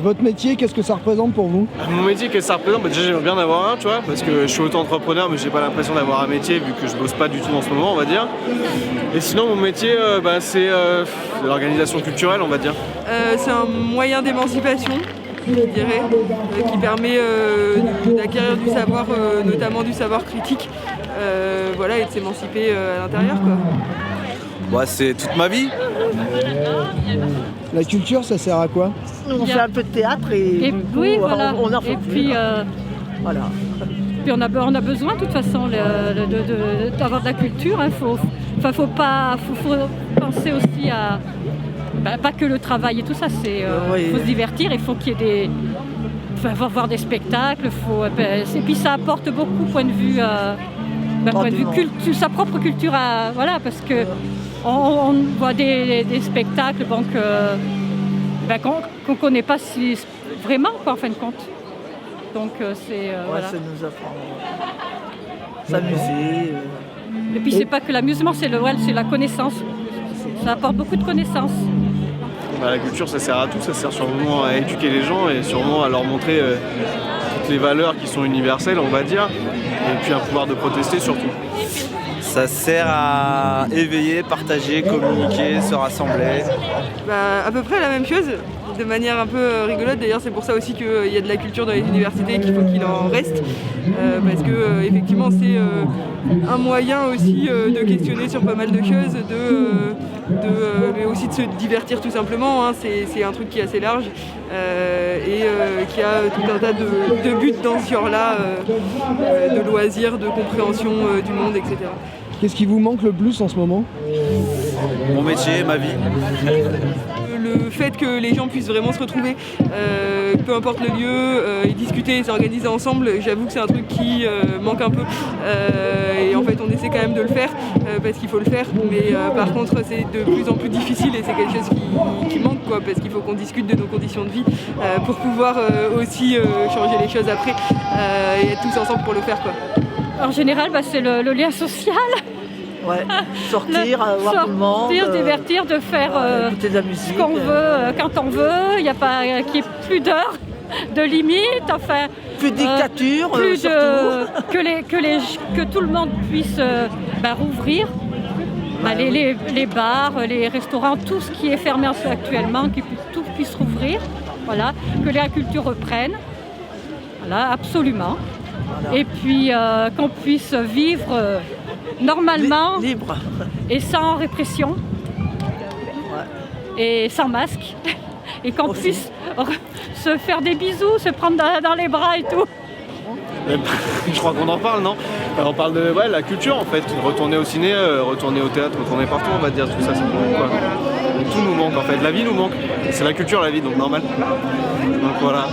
Votre métier, qu'est-ce que ça représente pour vous? Mon métier, qu'est-ce que ça représente? Déjà, j'aimerais bien en avoir un, tu vois, parce que je suis auto-entrepreneur, mais j'ai pas l'impression d'avoir un métier vu que je bosse pas du tout en ce moment, on va dire. Et sinon, mon métier, c'est de l'organisation culturelle, on va dire. C'est un moyen d'émancipation, je dirais, qui permet d'acquérir du savoir, notamment du savoir critique, et de s'émanciper à l'intérieur, quoi. C'est toute ma vie. La culture, ça sert à quoi? On fait un peu de théâtre et du coup, oui, voilà. on en fait et plus. puis, Voilà. puis on a besoin de toute façon d'avoir de la culture. Faut penser aussi à pas que le travail et tout ça. Faut se divertir. Il faut qu'il y ait voir des spectacles. Et puis ça apporte beaucoup point de vue. Point de vue sa propre culture, parce que on voit des spectacles qu'on ne connaît pas si vraiment, quoi, en fin de compte. Donc Ça nous apprend à s'amuser. Et puis c'est pas que l'amusement, c'est la connaissance. Ça apporte beaucoup de connaissances. La culture, ça sert à tout, ça sert sûrement à éduquer les gens et sûrement à leur montrer toutes les valeurs qui sont universelles, on va dire, et puis un pouvoir de protester surtout. Ça sert à éveiller, partager, communiquer, se rassembler. À peu près la même chose, de manière un peu rigolote. D'ailleurs, c'est pour ça aussi qu'il y a de la culture dans les universités, qu'il faut qu'il en reste. Parce que effectivement, c'est un moyen aussi de questionner sur pas mal de choses, mais aussi de se divertir tout simplement. C'est un truc qui est assez large et qui a tout un tas de buts dans ce genre-là, de loisirs, de compréhension du monde, etc. Qu'est-ce qui vous manque le plus en ce moment? Mon métier, ma vie. Le fait que les gens puissent vraiment se retrouver, peu importe le lieu, et discuter et s'organiser ensemble, j'avoue que c'est un truc qui manque un peu. Et en fait, on essaie quand même de le faire parce qu'il faut le faire. Mais par contre, c'est de plus en plus difficile et c'est quelque chose qui manque, quoi, parce qu'il faut qu'on discute de nos conditions de vie pour pouvoir aussi changer les choses après et être tous ensemble pour le faire, quoi. En général, c'est le lien social. Ouais, sortir, voir tout le monde. Sortir, divertir, de faire écouter de la musique. Ce qu'on veut, quand on veut. Il n'y a pas qu'il y ait plus d'heures, de limites. Enfin, plus de dictature, plus surtout. Que tout le monde puisse rouvrir. Les bars, les restaurants, tout ce qui est fermé actuellement, tout puisse rouvrir. Voilà, que la culture reprenne. Voilà, absolument. Voilà. Et puis qu'on puisse vivre normalement, libre et sans répression, et sans masque, et qu'on puisse se faire des bisous, se prendre dans les bras et tout. Je crois qu'on en parle, non? On parle de la culture en fait, retourner au ciné, retourner au théâtre, retourner partout, on va dire, tout ça, ça nous manque, quoi. Tout nous manque en fait, la vie nous manque, c'est la culture la vie, donc normal. Donc voilà.